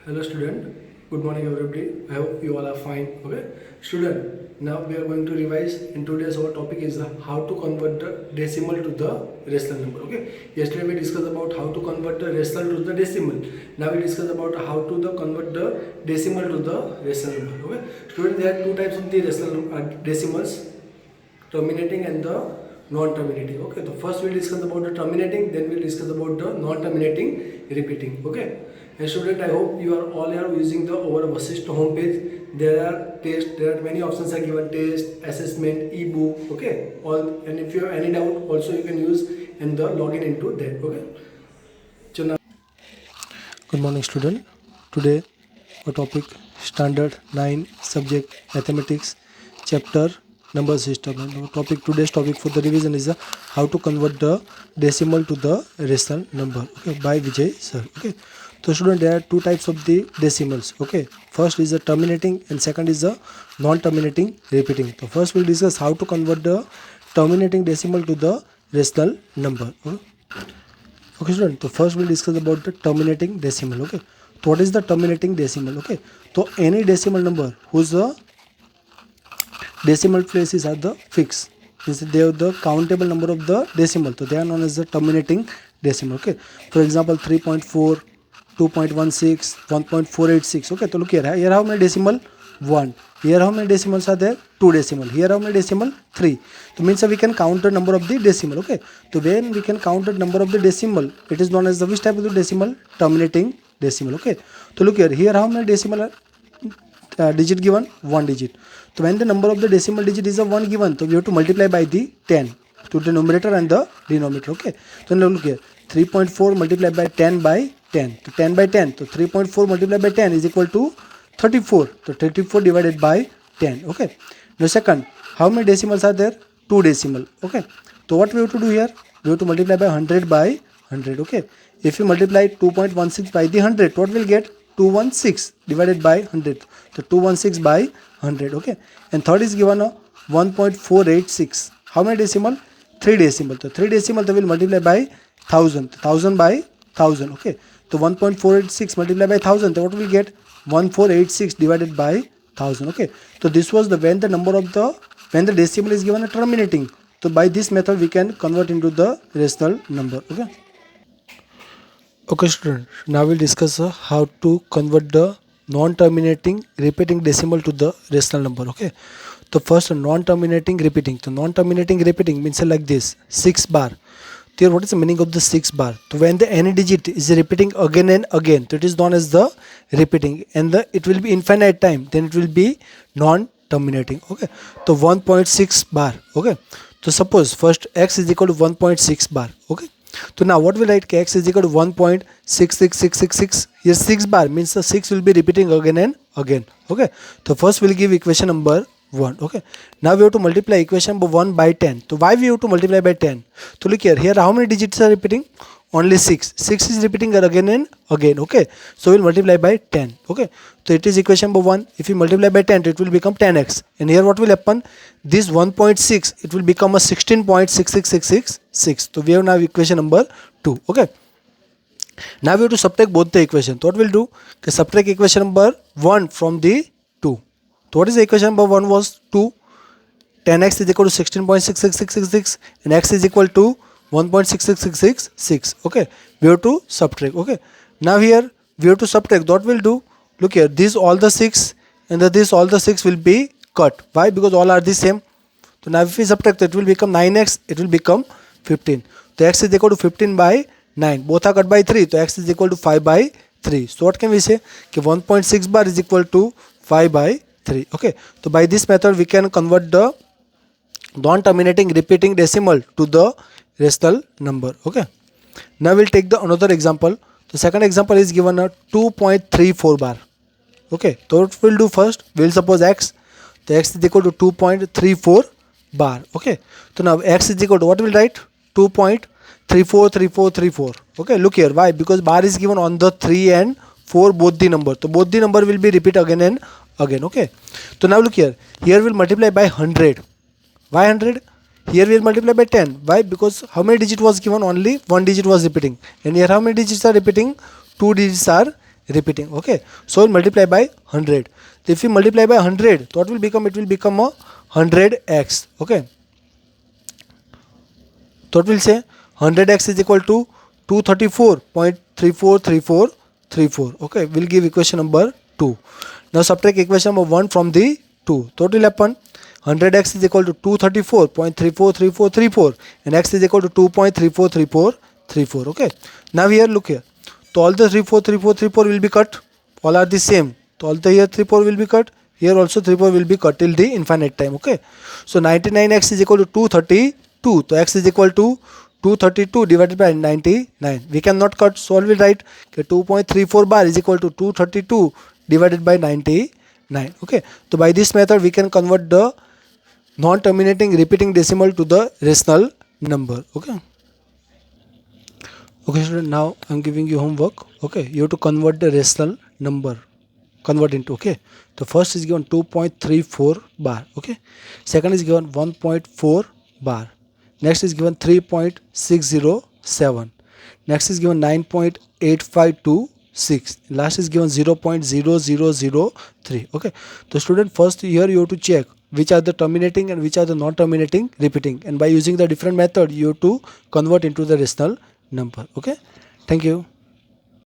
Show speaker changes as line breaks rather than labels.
Hello student, good morning everybody. I hope you all are fine. Okay, student. Now we are going to revise. In today's our topic is how to convert the decimal to the rational number. Okay. Yesterday we discussed about how to convert the rational to the decimal. Now we discuss about how to convert the decimal to the rational number. Okay. Student, there are two types of the rational decimals: terminating and the non-terminating. Okay, so first we'll discuss about the terminating, then we'll discuss about the non-terminating repeating. Okay, and student, I hope you are all are using the our Vasishtha homepage. There are tests, there are many options are given: test, assessment, ebook. Okay, all, and if you have any doubt also you can use and the login into that. Okay, so now good morning student. Today our topic standard 9 subject mathematics chapter number system, and our topic today's topic for the revision is how to convert the decimal to the rational number. Okay, by Vijay sir. Okay, so student, there are two types of the decimals. Okay, first is the terminating and second is the non-terminating repeating. So first we'll discuss how to convert the terminating decimal to the rational number. Okay student, so first we'll discuss about the terminating decimal. Okay, so what is the terminating decimal? Okay, so any decimal number whose decimal places are the fixed, means they have the countable number of the decimal, so they are known as the terminating decimal. Okay, for example 3.4, 2.16, 1.486. Okay, so look here how many decimal? 1. Here how many decimals are there? 2 decimal. Here how many decimal? 3. So means we can count the number of the decimal. Okay, so when we can count the number of the decimal, it is known as the which type of the decimal? Terminating decimal. Okay, so look here how many decimal digit given? 1 digit. So when the number of the decimal digit is a 1 given, so we have to multiply by the 10 to the numerator and the denominator. Okay, so now look here, 3.4 multiplied by 10 by 10, so 10 by 10, so 3.4 multiplied by 10 is equal to 34, so 34 divided by 10. Okay, now second, how many decimals are there? 2 decimal. Okay, so what we have to do here? We have to multiply by 100 by 100. Okay, if you multiply 2.16 by the 100, what will get? 216 divided by 100, so 216 by 100. Okay, and third is given a 1.486. How many decimal? 3 decimal. So 3 decimal, they will multiply by 1000 by 1000. Okay, so 1.486 multiplied by 1000, so what will get? 1486 divided by 1000. Okay, so this was the when the decimal is given a terminating. So by this method we can convert into the rational number. Okay student, now we'll discuss how to convert the non-terminating repeating decimal to the rational number. Okay, so first non-terminating repeating. So non-terminating repeating means like this: 6 bar. Here what is the meaning of the 6 bar? So when the any digit is repeating again and again, so it is known as the repeating, and it will be infinite time, then it will be non-terminating. Okay, so 1.6 bar. Okay, so suppose first x is equal to 1.6 bar. Okay, so now what will write? X is equal to 1.66666. Here 6 bar means the 6 will be repeating again and again. Okay, so first we'll give equation number 1. Okay, now we have to multiply equation number 1 by 10. So why we have to multiply by 10? So look here how many digits are repeating? Only 6. 6 is repeating again and again. Okay, so we'll multiply by 10. Okay, so it is equation number 1. If you multiply by 10, it will become 10x, and here what will happen? This 1.6, it will become a 16.66666. So we have now equation number 2. Okay, now we have to subtract both the equations. So what we'll do? Subtract equation number 1 from the 2. So what is the equation number 1 was 2. 10x is equal to 16.66666 and x is equal to 1.66666. Okay, we have to subtract. Okay, now here we have to subtract. What we'll do? Look here, this all the 6 and this all the 6 will be cut. Why? Because all are the same. So now if we subtract, it will become 9x, it will become 15. So x is equal to 15 by 9. Both are cut by 3. So x is equal to 5 by 3. So what can we say? 1.6 bar is equal to 5 by 3. Okay, so by this method we can convert the non-terminating repeating decimal to the rational number. Okay, now we'll take the another example. The second example is given a 2.34 bar. Okay, so what we'll do first? We'll suppose x. The x is equal to 2.34 bar. Okay, so now x is equal to what we'll write? 2.343434. Okay, look here. Why? Because bar is given on the 3 and 4 both the number. So both the number will be repeat again and again. Okay, so now look here. Here we'll multiply by 100. Why 100? Here we will multiply by 10. Why? Because how many digit was given? Only one digit was repeating. And here how many digits are repeating? 2 digits are repeating. Okay, so we'll multiply by 100. So if we multiply by 100, what will become? It will become a 100x. Okay, so what will say 100x is equal to 234.343434. Okay, we'll give equation number 2. Now subtract equation number 1 from the 2. So what will happen? 100x is equal to 234.343434 and x is equal to 2.343434. Okay, now here look here. So all the 343434 will be cut. All are the same. So all the here 34 will be cut. Here also 34 will be cut till the infinite time. Okay, so 99x is equal to 232. So x is equal to 232 divided by 99. We cannot cut, so all will write 2.34 bar is equal to 232 divided by 99. Okay, so by this method we can convert the non-terminating repeating decimal to the rational number. Okay, okay student, now I'm giving you homework. Okay, you have to convert the rational number, convert into. Okay, the first is given 2.34 bar. Okay, second is given 1.4 bar, next is given 3.607, next is given 9.8526, last is given 0.0003. Okay, the student, first here you have to check which are the terminating and which are the non-terminating repeating, and by using the different method you have to convert into the rational number. Okay, thank you.